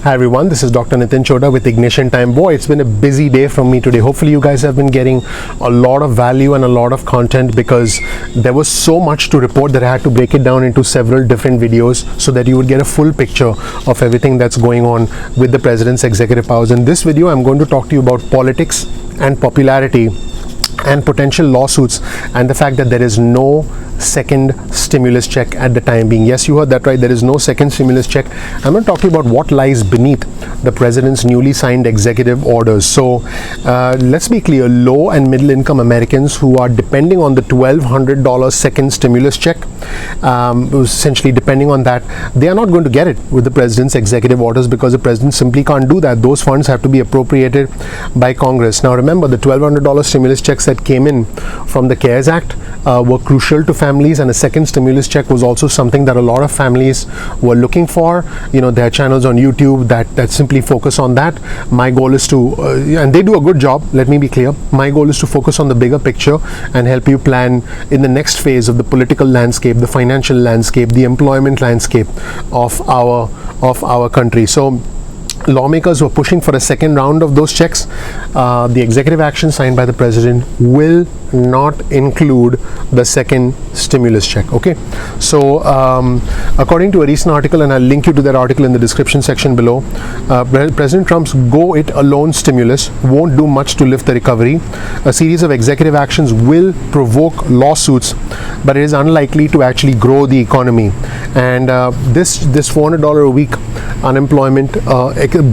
Hi everyone, this is Dr. Nitin Chhoda with Ignition Time. Boy, it's been a busy day from me today. Hopefully you guys have been getting a lot of value and a lot of content, because there was so much to report that I had to break it down into several different videos so that you would get a full picture of everything that's going on with the President's executive powers. In this video, I'm going to talk to you about politics and popularity and potential lawsuits and the fact that there is no second stimulus check at the time being. Yes, you heard that right. There is no second stimulus check. I'm going to talk to you about what lies beneath the president's newly signed executive orders. So let's be clear, low and middle income Americans who are depending on the $1,200 second stimulus check, essentially depending on that, they are not going to get it with the president's executive orders, because the president simply can't do that. Those funds have to be appropriated by Congress. Now remember, the $1,200 stimulus checks that came in from the CARES Act were crucial to families, and a second stimulus check was also something that a lot of families were looking for. You know, there are channels on YouTube that simply focus on that. My goal is to, and they do a good job, let me be clear, my goal is to focus on the bigger picture and help you plan in the next phase of the political landscape, the financial landscape, the employment landscape of our country. So lawmakers were pushing for a second round of those checks. The executive action signed by the president will not include the second stimulus check. Okay, so according to a recent article, and I'll link you to that article in the description section below, President Trump's go it alone stimulus won't do much to lift the recovery. A series of executive actions will provoke lawsuits, but it is unlikely to actually grow the economy. And this $400 a week unemployment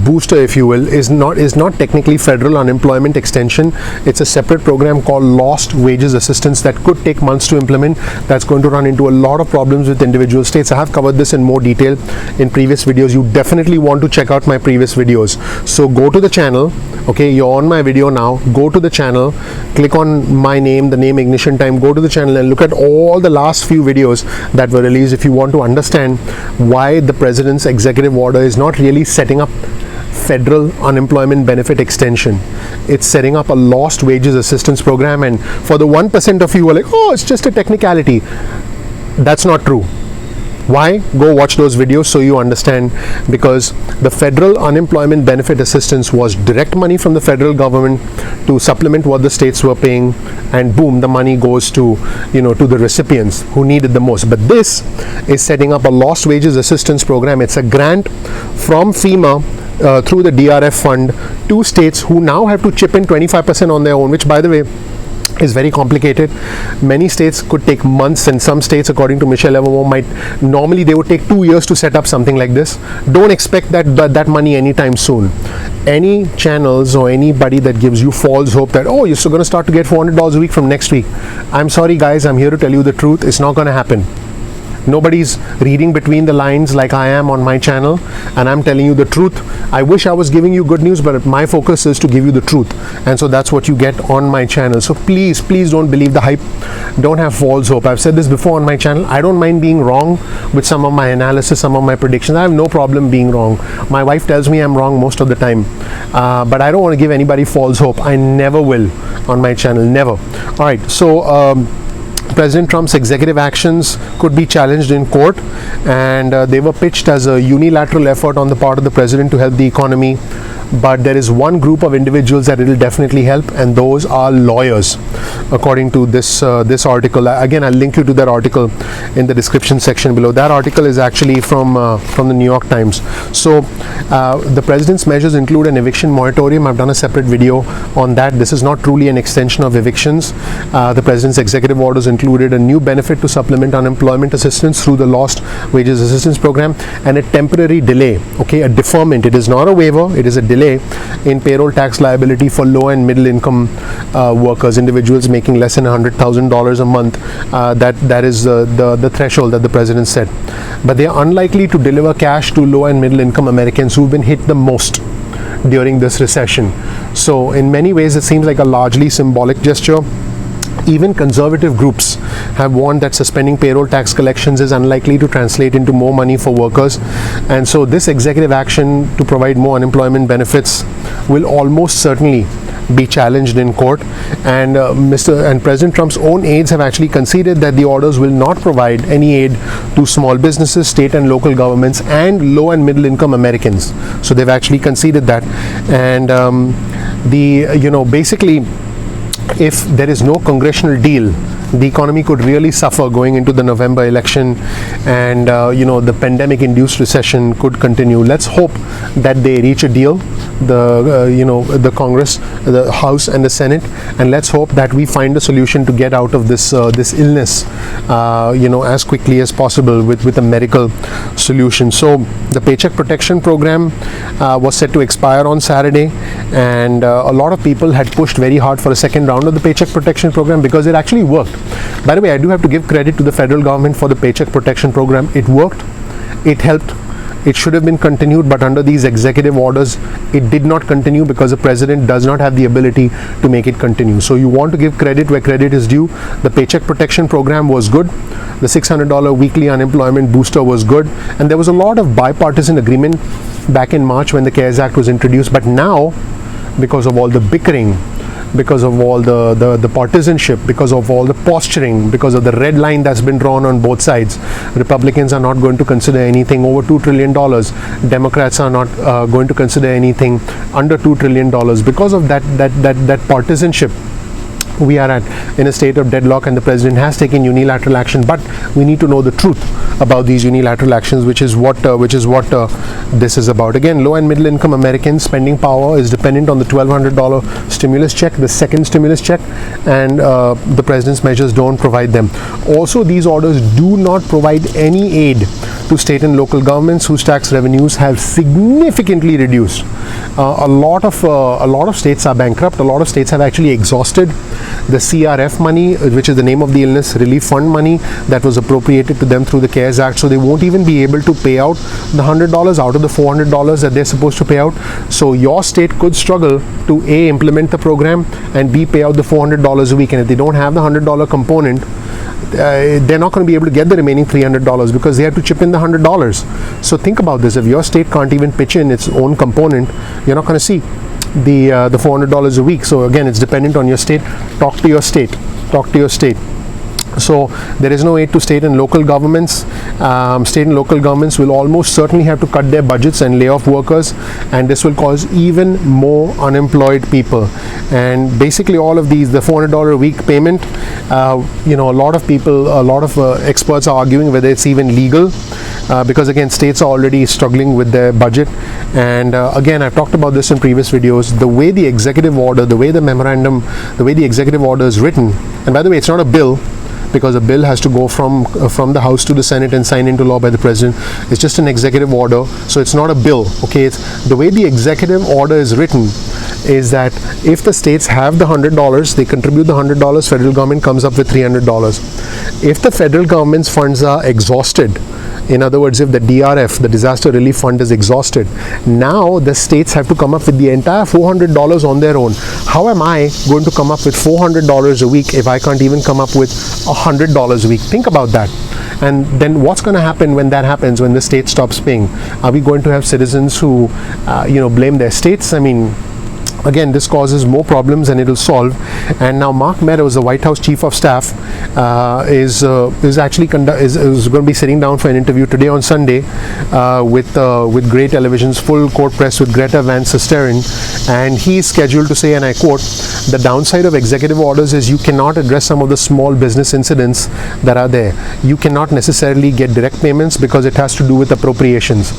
booster, if you will, is not technically federal unemployment extension. It's a separate program called lost wages assistance that could take months to implement. That's going to run into a lot of problems with individual states. I have covered this in more detail in previous videos. You definitely want to check out my previous videos. So go to the channel. Okay, you're on my video now. Go to the channel, click on my name, the name Ignition Time, go to the channel and look at all the last few videos that were released if you want to understand why the president's executive order is not really setting up federal unemployment benefit extension. It's setting up a lost wages assistance program. And for the 1% of you who are like, oh, it's just a technicality, that's not true. Why? Go watch those videos so you understand, because the federal unemployment benefit assistance was direct money from the federal government to supplement what the states were paying, and boom, the money goes to, you know, to the recipients who need it the most. But this is setting up a lost wages assistance program. It's a grant from FEMA through the DRF fund to states who now have to chip in 25% on their own, which, by the way, is very complicated. Many states could take months, and some states, according to Michelle Evermore, they would take 2 years to set up something like this. Don't expect that money anytime soon. Any channels or anybody that gives you false hope that, oh, you're still going to start to get $400 a week from next week, I'm sorry guys, I'm here to tell you the truth. It's not going to happen. Nobody's reading between the lines like I am on my channel, and I'm telling you the truth. I wish I was giving you good news, but my focus is to give you the truth, and so that's what you get on my channel. So please don't believe the hype. Don't have false hope. I've said this before on my channel. I don't mind being wrong with some of my analysis, some of my predictions. I have no problem being wrong. My wife tells me I'm wrong most of the time, but I don't want to give anybody false hope. I never will on my channel, never. All right, so President Trump's executive actions could be challenged in court, and they were pitched as a unilateral effort on the part of the president to help the economy. But there is one group of individuals that it will definitely help, and those are lawyers, according to this article. Again, I'll link you to that article in the description section below. That article is actually from the New York Times. So the president's measures include an eviction moratorium. I've done a separate video on that. This is not truly an extension of evictions. The president's executive orders included a new benefit to supplement unemployment assistance through the lost wages assistance program, and a temporary delay, okay, a deferment. It is not a waiver, it is a delay in payroll tax liability for low and middle income workers, individuals making less than $100,000 a month. That is the threshold that the president set. But they are unlikely to deliver cash to low and middle income Americans who've been hit the most during this recession. So in many ways, it seems like a largely symbolic gesture. Even conservative groups have warned that suspending payroll tax collections is unlikely to translate into more money for workers. And so this executive action to provide more unemployment benefits will almost certainly be challenged in court. And President Trump's own aides have actually conceded that the orders will not provide any aid to small businesses, state and local governments, and low and middle income Americans. So they've actually conceded that. And basically, if there is no congressional deal, the economy could really suffer going into the November election, and the pandemic-induced recession could continue. Let's hope that they reach a deal, the Congress, the House, and the Senate, and let's hope that we find a solution to get out of this illness, as quickly as possible with a medical solution. So the Paycheck Protection Program was set to expire on Saturday, and a lot of people had pushed very hard for a second round of the Paycheck Protection Program because it actually worked. By the way, I do have to give credit to the federal government for the Paycheck Protection Program. It worked, it helped, it should have been continued, but under these executive orders, it did not continue because the president does not have the ability to make it continue. So you want to give credit where credit is due. The Paycheck Protection Program was good. The $600 weekly unemployment booster was good. And there was a lot of bipartisan agreement back in March when the CARES Act was introduced. But now, because of all the bickering, because of all the partisanship, because of all the posturing, because of the red line that's been drawn on both sides, Republicans are not going to consider anything over $2 trillion. Democrats are not going to consider anything under $2 trillion. Because of that partisanship, we are in a state of deadlock, and the president has taken unilateral action, but we need to know the truth about these unilateral actions, which is what this is about. Again, low and middle income Americans' spending power is dependent on the $1,200 stimulus check, the second stimulus check, and the president's measures don't provide them. Also, these orders do not provide any aid to state and local governments whose tax revenues have significantly reduced. A lot of states are bankrupt. A lot of states have actually exhausted the CRF money, which is the name of the illness relief fund money that was appropriated to them through the CARES Act. So they won't even be able to pay out the $100 out of the $400 that they're supposed to pay out. So your state could struggle to A, implement the program, and B, pay out the $400 a week. And if they don't have the $100 component, they're not going to be able to get the remaining $300 because they have to chip in the $100. So think about this. If your state can't even pitch in its own component, you're not going to see the $400 a week. So again, it's dependent on your state. Talk to your state. So there is no aid to state and local governments. State and local governments will almost certainly have to cut their budgets and lay off workers, and this will cause even more unemployed people. And basically all of these, the $400 a week payment, a lot of experts are arguing whether it's even legal, because again, states are already struggling with their budget. And again, I've talked about this in previous videos. The way the executive order, the way the executive order is written, and by the way, it's not a bill, because a bill has to go from the House to the Senate and signed into law by the president. It's just an executive order, so it's not a bill. Okay, it's the way the executive order is written is that if the states have the $100, they contribute the $100, federal government comes up with $300. If the federal government's funds are exhausted, in other words, if the DRF, the Disaster Relief Fund, is exhausted, now the states have to come up with the entire $400 on their own. How am I going to come up with $400 a week if I can't even come up with $100 a week? Think about that. And then what's going to happen when that happens, when the state stops paying? Are we going to have citizens who, blame their states? I mean, again, this causes more problems than it will solve. And now Mark Meadows, the White House Chief of Staff, is going to be sitting down for an interview today on Sunday with Grey Television's Full Court Press with Greta Van Susteren, and he is scheduled to say, and I quote, "The downside of executive orders is you cannot address some of the small business incidents that are there. You cannot necessarily get direct payments because it has to do with appropriations."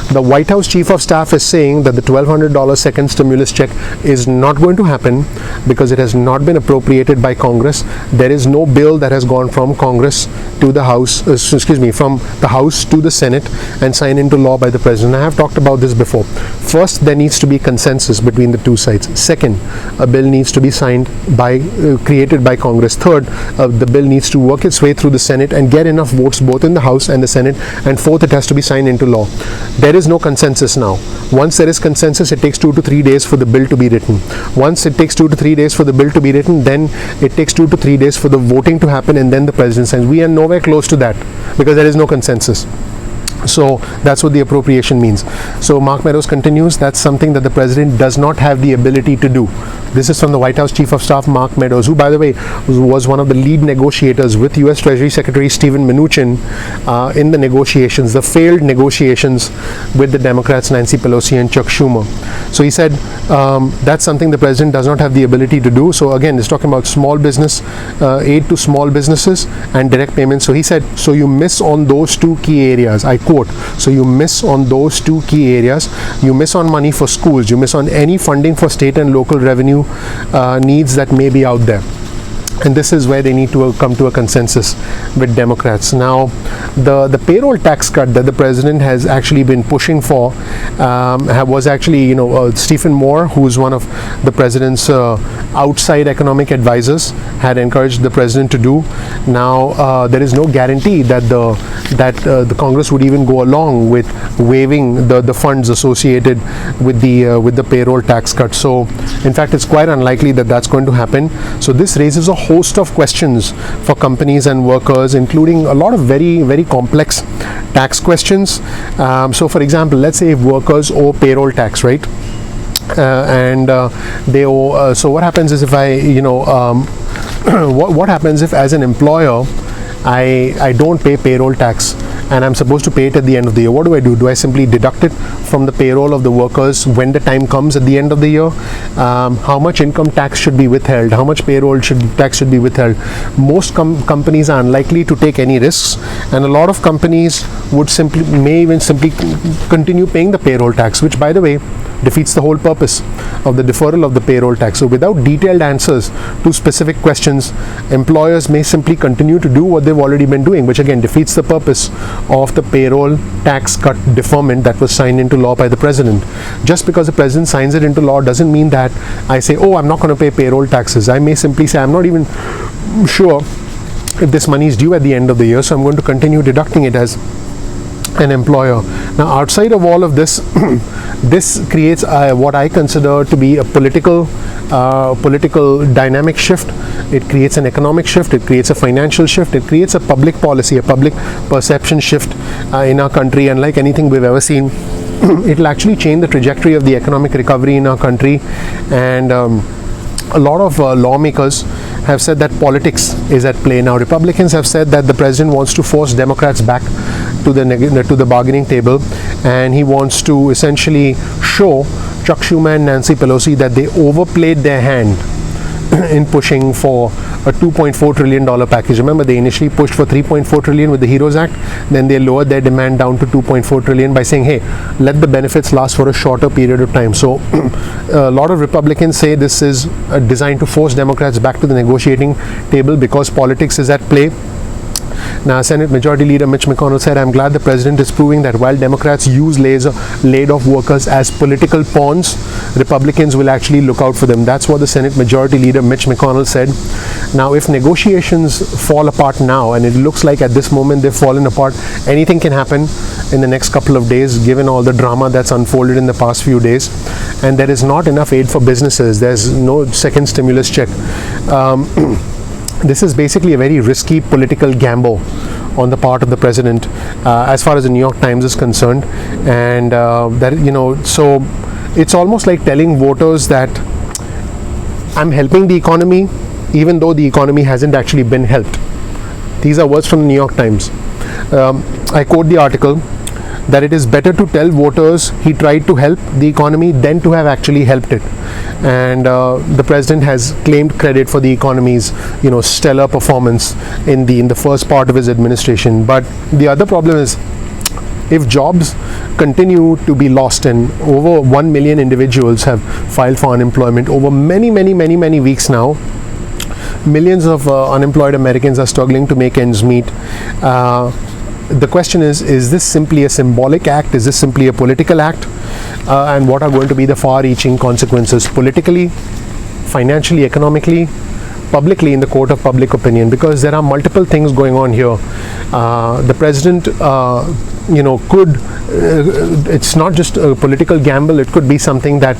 The White House Chief of Staff is saying that the $1,200 second stimulus check is not going to happen because it has not been appropriated by Congress. There is no bill that has gone from Congress to the House, from the House to the Senate and signed into law by the President. I have talked about this before. First, there needs to be consensus between the two sides. Second, a bill needs to be created by Congress. Third, the bill needs to work its way through the Senate and get enough votes both in the House and the Senate. And fourth, it has to be signed into law. There is no consensus now. Once there is consensus, it takes 2 to 3 days for the bill to be written. Once it takes 2 to 3 days for the bill to be written, then it takes 2 to 3 days for the voting to happen, and then the president signs. We are nowhere close to that because there is no consensus. So that's what the appropriation means. So Mark Meadows continues, that's something that the president does not have the ability to do. This is from the White House Chief of Staff Mark Meadows, who, by the way, was one of the lead negotiators with US Treasury Secretary Steven Mnuchin in the negotiations, the failed negotiations with the Democrats Nancy Pelosi and Chuck Schumer. So he said that's something the president does not have the ability to do. So again, it's talking about small business, aid to small businesses and direct payments. So he said, so you miss on those two key areas. I quote, so you miss on those two key areas. You miss on money for schools. You miss on any funding for state and local revenue needs that may be out there. And this is where they need to come to a consensus with Democrats. Now, the payroll tax cut that the president has actually been pushing for was actually, Stephen Moore, who's one of the president's outside economic advisors, had encouraged the president to do. Now, there is no guarantee that the Congress would even go along with waiving the funds associated with the payroll tax cut. So, in fact, it's quite unlikely that that's going to happen. So, this raises a host of questions for companies and workers, including a lot of very, very complex tax questions. So for example, let's say if workers owe payroll tax, right? They owe, so what happens is if what happens if as an employer I don't pay payroll tax and I'm supposed to pay it at the end of the year? What do I do? Do I simply deduct it from the payroll of the workers when the time comes at the end of the year? How much income tax should be withheld? How much payroll tax should be withheld? Most companies are unlikely to take any risks, and a lot of companies may even simply continue paying the payroll tax, which, by the way, defeats the whole purpose of the deferral of the payroll tax. So without detailed answers to specific questions, employers may simply continue to do what they've already been doing, which again defeats the purpose of the payroll tax cut deferment that was signed into law by the president. Just because the president signs it into law doesn't mean that I say, oh, I'm not going to pay payroll taxes. I may simply say, I'm not even sure if this money is due at the end of the year, so I'm going to continue deducting it as an employer. Now, outside of all of this, this creates what I consider to be a political dynamic shift. It creates an economic shift. It creates a financial shift. It creates a public policy, a public perception shift in our country. Unlike anything we've ever seen, it will actually change the trajectory of the economic recovery in our country. And a lot of lawmakers have said that politics is at play now. Republicans have said that the president wants to force Democrats back to the bargaining table, and he wants to essentially show Chuck Schumer and Nancy Pelosi that they overplayed their hand in pushing for a $2.4 trillion package. Remember, they initially pushed for $3.4 trillion with the HEROES Act. Then they lowered their demand down to $2.4 trillion by saying, hey, let the benefits last for a shorter period of time. So a lot of Republicans say this is designed to force Democrats back to the negotiating table because politics is at play. Now, Senate Majority Leader Mitch McConnell said, I'm glad the president is proving that while Democrats use laid-off workers as political pawns, Republicans will actually look out for them. That's what the Senate Majority Leader Mitch McConnell said. Now, if negotiations fall apart now, and it looks like at this moment they've fallen apart, anything can happen in the next couple of days, given all the drama that's unfolded in the past few days. And there is not enough aid for businesses. There's no second stimulus check. This is basically a very risky political gamble on the part of the president, as far as the New York Times is concerned. And so it's almost like telling voters that I'm helping the economy, even though the economy hasn't actually been helped. These are words from the New York Times. I quote the article, that it is better to tell voters he tried to help the economy than to have actually helped it. And the president has claimed credit for the economy's stellar performance in the first part of his administration. But the other problem is, if jobs continue to be lost and over 1 million individuals have filed for unemployment over many weeks now, millions of unemployed Americans are struggling to make ends meet. The question is this simply a symbolic act? Is this simply a political act? And what are going to be the far-reaching consequences politically, financially, economically, publicly in the court of public opinion? Because there are multiple things going on here. The president could it's not just a political gamble, it could be something that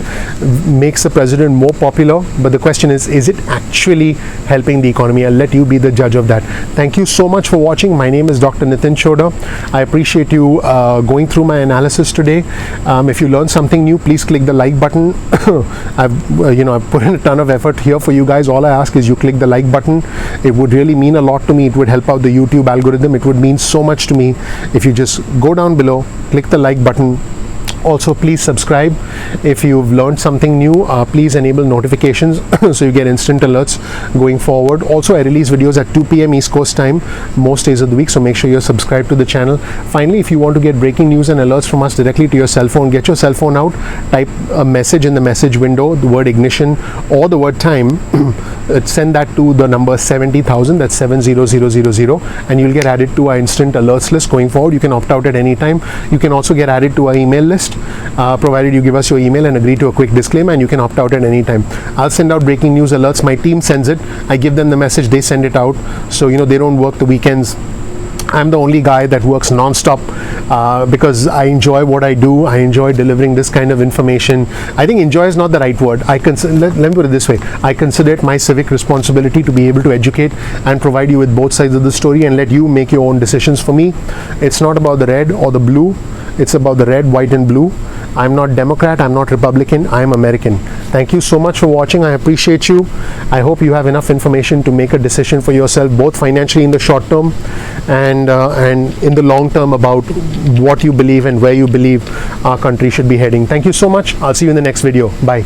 makes the president more popular. But the question is it actually helping the economy? I'll let you be the judge of that. Thank you so much for watching. My name is Dr. Nitin Choda. I appreciate you going through my analysis today. If you learned something new, please click the like button. I've put in a ton of effort here for you guys. All I ask is you click the like button. It would really mean a lot to me. It would help out the YouTube algorithm. It would mean so much to me if you just go down below, click the like button. Also, please subscribe. If you've learned something new, please enable notifications so you get instant alerts going forward. Also, I release videos at 2 p.m. East Coast time most days of the week, so make sure you're subscribed to the channel. Finally, if you want to get breaking news and alerts from us directly to your cell phone, get your cell phone out, type a message in the message window, the word ignition or the word time, send that to the number 70,000, that's 70000, and you'll get added to our instant alerts list going forward. You can opt out at any time. You can also get added to our email list, provided you give us your email and agree to a quick disclaimer, and you can opt out at any time. I'll send out breaking news alerts. My team sends it. I give them the message, they send it out, so they don't work the weekends. I'm the only guy that works non-stop because I enjoy what I do. I enjoy delivering this kind of information. I think enjoy is not the right word. Let me put it this way. I consider it my civic responsibility to be able to educate and provide you with both sides of the story and let you make your own decisions. For me, it's not about the red or the blue. It's about the red, white and blue. I'm not Democrat, I'm not Republican, I'm American. Thank you so much for watching. I appreciate you. I hope you have enough information to make a decision for yourself, both financially in the short term and in the long term, about what you believe and where you believe our country should be heading. Thank you so much. I'll see you in the next video. Bye.